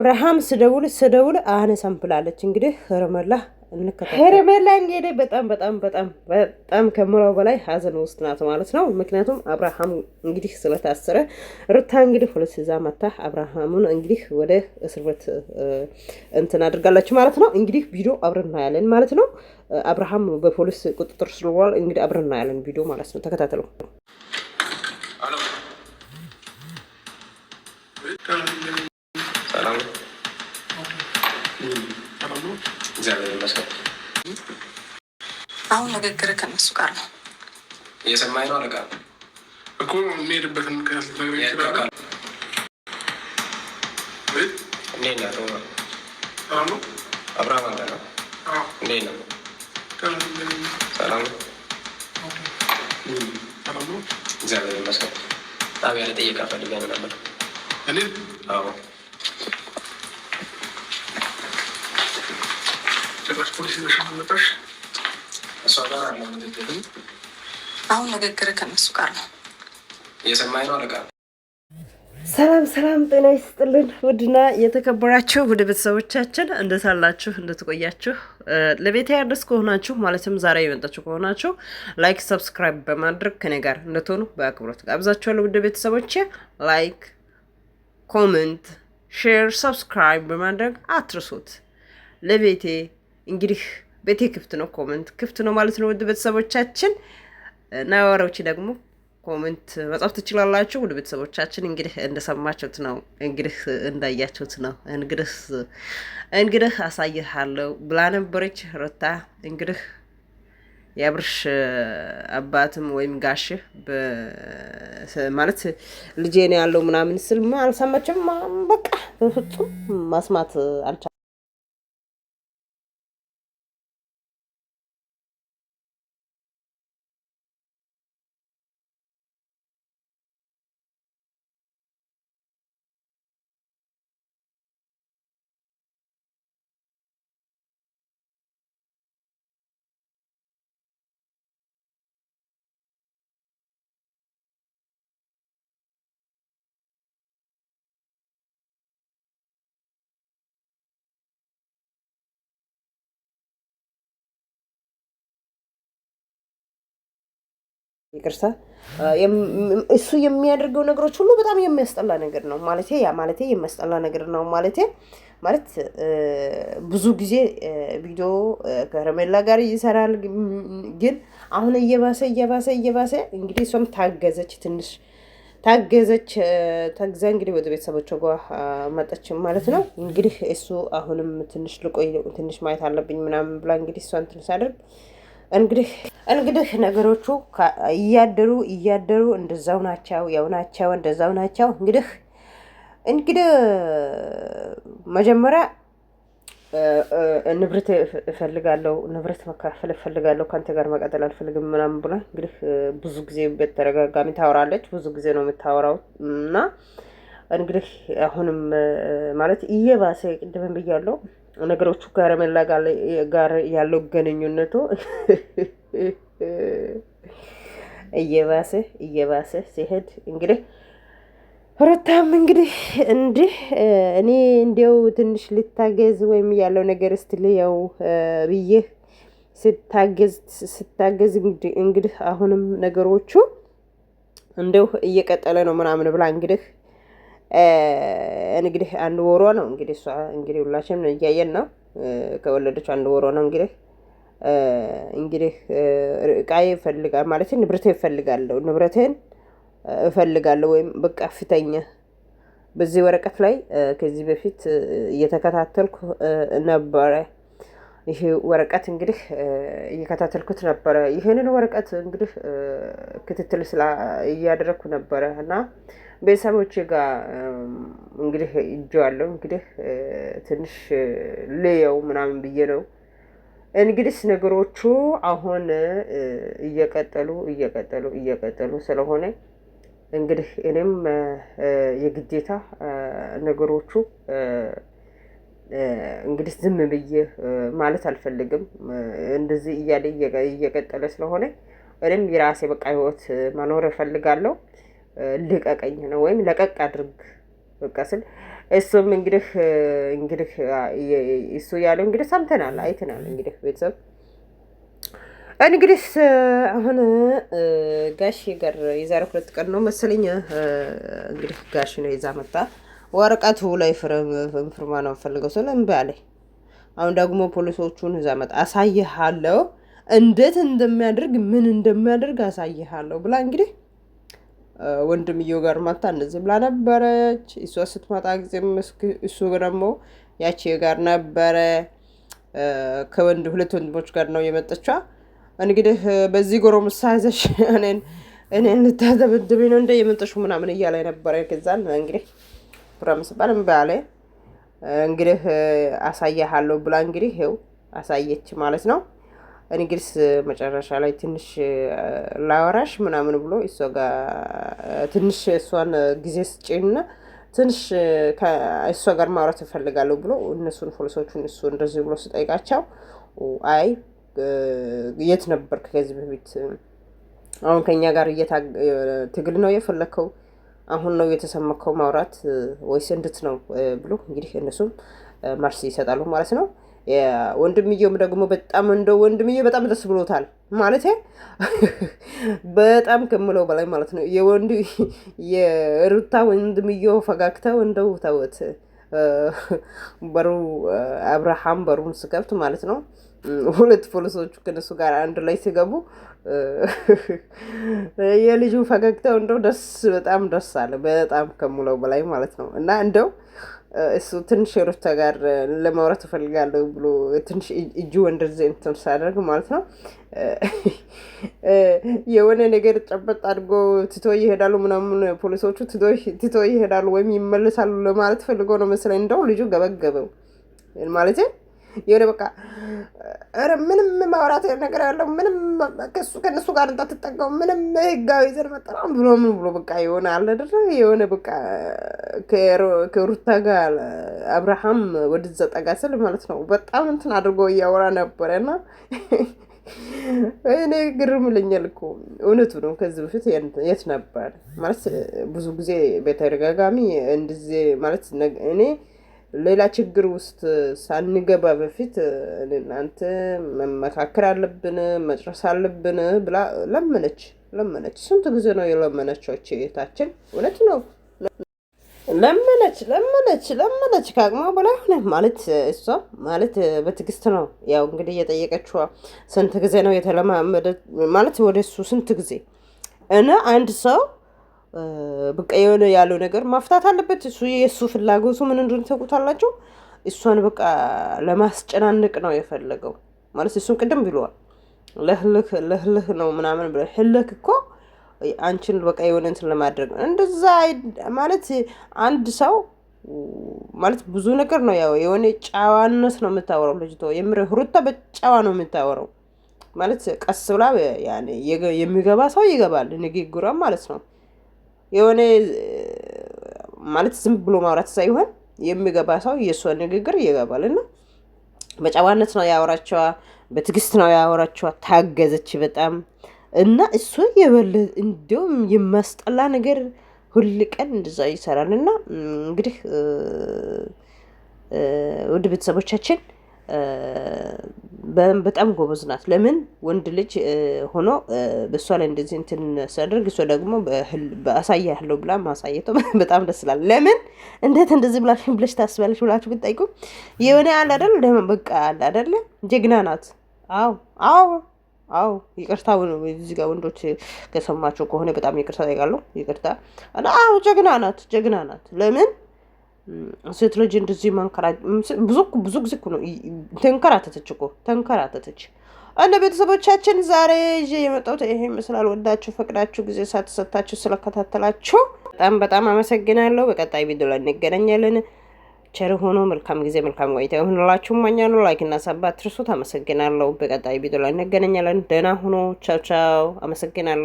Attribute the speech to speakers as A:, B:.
A: አብርሃም ስደውል አነሳም ብላለች። እንግዲህ ሄርሜላ እንግዲህ በጣም ከምራው በላይ ሀዘን ውስጥ ናት ማለት ነው። ምክንያቱም አብርሃም እንግዲህ ስለታሰረ ሩታ እንግዲህ ሁለት ይዛ መታ አብርሃሙን እንግዲህ ወደ እስር ቤት እንትን አድርጋለች ማለት ነው። እንግዲህ ቪዲዮ አብረን እናያለን ማለት ነው። አብርሃም በፖሊስ ቁጥጥር ስር ውሏል። እንግዲህ አብረን እናያለን ቪዲዮ ማለት ነው። ተከታተሉ።
B: አሁን ንግግር ከነሱ ጋር ነው
C: እየሰማኝ ነው። አለቃ
D: እኮ የሚሄድበትን ምክንያት ልትነግረኝ ይችላል።
C: እንዴት ነህ? አብርሃም አንተ ነው? እንዴት ነው? ሰላም ነው? እግዚአብሔር ይመስገን። ጣቢያ ልጠይቅህ ፈልገህ ነበር።
D: እኔ?
C: አዎ።
D: ጭራሽ ፖሊስ ይዘሽ መጣሽ?
C: እሷ ጋር አለ ንግግር።
B: አሁን ንግግር ከነሱ ጋር ነው
C: እየሰማኝ ነው። አለቃ
A: ሰላም ጤና ይስጥልን። ውድና የተከበራችሁ ውድ ቤተሰቦቻችን እንደት አላችሁ? እንደትቆያችሁ? ለቤቴ አዲስ ከሆናችሁ ማለትም ዛሬ የመጣችሁ ከሆናችሁ ላይክ፣ ሰብስክራይብ በማድረግ ከኔ ጋር እንድትሆኑ በአክብሮት ጋብዛችኋለሁ። ውድ ቤተሰቦቼ ላይክ፣ ኮሜንት፣ ሼር፣ ሰብስክራይብ በማድረግ አትርሱት። ለቤቴ እንግዲህ ቤቴ ክፍት ነው፣ ኮሜንት ክፍት ነው ማለት ነው። ውድ ቤተሰቦቻችን ነዋሪዎች ደግሞ ኮሜንት መጻፍ ትችላላችሁ። ውድ ቤተሰቦቻችን እንግዲህ እንደሰማችሁት ነው፣ እንግዲህ እንዳያችሁት ነው። እንግዲህ አሳይሃለሁ ብላ ነበረች ሩታ። እንግዲህ የአብርሽ አባትም ወይም ጋሽህ ማለት ልጄ ነው ያለው ምናምን ስል አልሰማችም። በቃ በፍጹም ማስማት አልቻ ይቅርታ እሱ የሚያደርገው ነገሮች ሁሉ በጣም የሚያስጠላ ነገር ነው ማለቴ የሚያስጠላ ነገር ነው ማለት ብዙ ጊዜ ቪዲዮ ከሄርሜላ ጋር ይሰራል። ግን አሁን እየባሰ እንግዲህ እሷም ታገዛ እንግዲህ ወደ ቤተሰቦቿ ጋር መጣች ማለት ነው። እንግዲህ እሱ አሁንም ትንሽ ማየት አለብኝ ምናምን ብላ እንግዲህ እሷን ትንሽ አድርግ እንግዲህ ነገሮቹ እያደሩ እንደዛው ናቸው። እንግዲህ መጀመሪያ ንብረት እፈልጋለሁ፣ ንብረት መካፈል እፈልጋለሁ፣ ከአንተ ጋር መቀጠል አልፈልግም ምናምን ብላ እንግዲህ ብዙ ጊዜ በተደጋጋሚ ታወራለች። ብዙ ጊዜ ነው የምታወራው እና እንግዲህ አሁንም ማለት እየባሰ ቅድም ብያለሁ ነገሮቹ ከሄርሜላ ጋር ያለው ግንኙነቱ እየባሰ ሲሄድ እንግዲህ ሩታም እንግዲህ እኔ እንዲያው ትንሽ ልታገዝ ወይም ያለው ነገር ስትልየው ብዬ ስታገዝ እንግዲህ አሁንም ነገሮቹ እንደው እየቀጠለ ነው ምናምን ብላ እንግዲህ አንድ ወሯ ነው እንግዲህ እሷ እንግዲህ ሁላችንም እያየን ነው። ከወለደች አንድ ወሯ ነው እንግዲህ እቃዬ እፈልጋለሁ ማለት ንብረቴን እፈልጋለሁ ወይም በቃ ፍተኛ በዚህ ወረቀት ላይ ከዚህ በፊት እየተከታተልኩ ነበረ። ይሄ ወረቀት እንግዲህ እየከታተልኩት ነበረ። ይሄንን ወረቀት እንግዲህ ክትትል እያደረግኩ ነበረ እና ቤተሰቦቼ ጋር እንግዲህ እጄዋለሁ እንግዲህ ትንሽ ልየው ምናምን ብዬ ነው። እንግዲህ ነገሮቹ አሁን እየቀጠሉ ስለሆነ እንግዲህ እኔም የግዴታ ነገሮቹ እንግዲህ ዝም ብዬ ማለት አልፈልግም። እንደዚህ እያለ እየቀጠለ ስለሆነ እኔም የራሴ በቃ ህይወት መኖር እፈልጋለሁ። ልቀቀኝ ነው ወይም ለቀቅ አድርግ በቃ ስል እሱም እንግዲህ እሱ ያለው እንግዲህ ሰምተናል፣ አይተናል። እንግዲህ ቤተሰብ እንግዲህ አሁን ጋሽ ጋር የዛሬ 2 ቀን ነው መሰለኝ እንግዲህ ጋሽ ነው ይዛ መጣ ወረቀቱ ላይ ፍርማ ነው ፈልገው እምቢ አለኝ። አሁን ደግሞ ፖሊሶቹን ይዛ መጣ አሳይሃለሁ፣ እንዴት እንደሚያደርግ ምን እንደሚያደርግ አሳይሃለሁ ብላ እንግዲህ ወንድምየው ጋር መጣ። እንደዚህ ብላ ነበረች። እሷ ስትመጣ ጊዜም እሱ ደግሞ ያቺ ጋር ነበረ ከሁለት ወንድሞች ጋር ነው የመጣችው። እንግዲህ በዚህ ጎረምሳ ይዘሽ እኔን ልታደበድበኝ ነው እንደ የመጣሽው ምናምን እያለ ነበረ። ከዛን እንግዲህ ፕሮሚስ ባል እምቢ አለ። እንግዲህ አሳያለሁ ብላ እንግዲህ ይኸው አሳየች ማለት ነው። እንግዲህ መጨረሻ ላይ ትንሽ ላወራሽ ምናምን ብሎ እሷ ጋር ትንሽ እሷን ጊዜ ስጪና ትንሽ ከእሷ ጋር ማውራት እፈልጋለሁ ብሎ እነሱን ፖሊሶቹን እሱ እንደዚህ ብሎ ስጠይቃቸው አይ የት ነበርክ ከዚህ በፊት? አሁን ከኛ ጋር ትግል ነው የፈለከው? አሁን ነው የተሰማከው ማውራት ወይስ እንድት ነው ብሎ እንግዲህ እነሱም መልስ ይሰጣሉ ማለት ነው። ወንድምየውም ደግሞ በጣም ወንድምየው በጣም ደስ ብሎታል ማለት በጣም ከምለው በላይ ማለት ነው። የሩታ ወንድምየው ፈጋግታው ተወት በሩ አብርሃም በሩን ስከፍት ማለት ነው 2 ፖሊሶቹ ከነሱ ጋር አንድ ላይ ሲገቡ የልጁ ፈገግታው በጣም ደስ አለ፣ በጣም ከምለው በላይ ማለት ነው። እና እሱ ትንሽ ሩታ ጋር ለማውራት እፈልጋለሁ ብሎ ትንሽ እጁ እንደዚህ እንትን ሳደርግ ማለት ነው የሆነ ነገር ጨበጥ አድርጎ ትቶ ይሄዳሉ ምናምን ፖሊሶቹ ትቶ ይሄዳሉ ወይም ይመለሳሉ ለማለት ፈልጎ ነው መሰለኝ። ልጁ ገበገበው ማለት የሆነ በቃ ኧረ ምንም ማውራት ነገር ያለው ምንም ከእነሱ ጋር እንዳትጠጋው ምንም ህጋዊ ዘር መጠራም ብሎ ምን ብሎ በቃ የሆነ አለ አይደል የሆነ በቃ ከሩታ ጋር አብርሃም ወደዛ ጠጋ ስል ማለት ነው በጣም እንትን አድርጎ እያወራ ነበረና እኔ ግርም ይለኛል እኮ እውነቱ ነው። ከዚህ በፊት የት ነበር ማለት ብዙ ጊዜ በተደጋጋሚ እንደዚህ ማለት እኔ ሌላ ችግር ውስጥ ሳንገባ በፊት እናንተ መመካከር አለብን መጨረስ አለብን ብላ ለመነች። ስንት ጊዜ ነው የለመነችው እህታችን? እውነት ነው ለመነች ከአቅሟ በላይ ሆነ ማለት እሷ ማለት በትዕግስት ነው ያው እንግዲህ እየጠየቀችው ስንት ጊዜ ነው የተለማመደ ማለት ወደሱ ስንት ጊዜ እና አንድ ሰው በቃ የሆነ ያለው ነገር ማፍታት አለበት። የእሱ ፍላጎቱ ምን እንደሆነ ታውቁታላችሁ። እሷን በቃ ለማስጨናነቅ ነው የፈለገው ማለት እሱን ቅድም ብለዋል። ለህልህ ነው ምናምን ብለ ህልህ እኮ አንቺን በቃ የሆነ እንትን ለማድረግ እንደዛ ማለት አንድ ሰው ማለት ብዙ ነገር ነው ያው የሆነ ጨዋነት ነው የምታወራው ልጅቷ። ሩታ በጨዋ ነው የምታወራው ማለት ቀስ ብላ ያኔ የሚገባ ሰው ይገባል ንግግሯ ማለት ነው። የሆነ ማለት ዝም ብሎ ማውራት ሳይሆን የሚገባ ሰው የእሷ ንግግር ይገባልና በጨዋነት ነው ያወራቸዋ፣ በትዕግስት ነው ያወራቸዋ። ታገዘች በጣም እና እሱ እንዲሁም የማስጠላ ነገር ሁል ቀን እንደዛ ይሰራል። እና እንግዲህ ውድ ቤተሰቦቻችን በጣም ጎበዝ ናት። ለምን ወንድ ልጅ ሆኖ በእሷ ላይ እንደዚህ እንትን ሲያደርግ እሷ ደግሞ በአሳያለሁ ብላ ማሳየቷ በጣም ደስ ይላል። ለምን እንዴት እንደዚህ ብለሽ ታስባለሽ ብላችሁ ብትጠይቁ የሆነ አለ አይደል ደግሞ በቃ አለ አይደል ጀግና ናት። አዎ ይቅርታ እዚህ ጋር ወንዶች ከሰማችሁ ከሆነ በጣም ይቅርታ ጠይቃለሁ። ይቅርታ እና ጀግና ናት። ለምን ሴት ልጅ እንደዚህ ብዙ ጊዜ እኮ ነው ተንከራተተች። እንደ ቤተሰቦቻችን ዛሬ ይዤ የመጣሁት ይሄ ይመስላል። ወዳችሁ ፈቅዳችሁ ጊዜ ሳትሰጣችሁ ስለከታተላችሁ በጣም አመሰግናለሁ። በቀጣይ ቪዲዮ ላይ እንገናኛለን። ቸር ሆኖ መልካም ጊዜ መልካም ቆይታ ይሁንላችሁ እመኛለሁ። ላይክ እና ሰብስክራይብ አትርሱት። አመሰግናለሁ። በቀጣይ ቪዲዮ ላይ እንገናኛለን። ደህና ሆኖ ቻው። አመሰግናለሁ።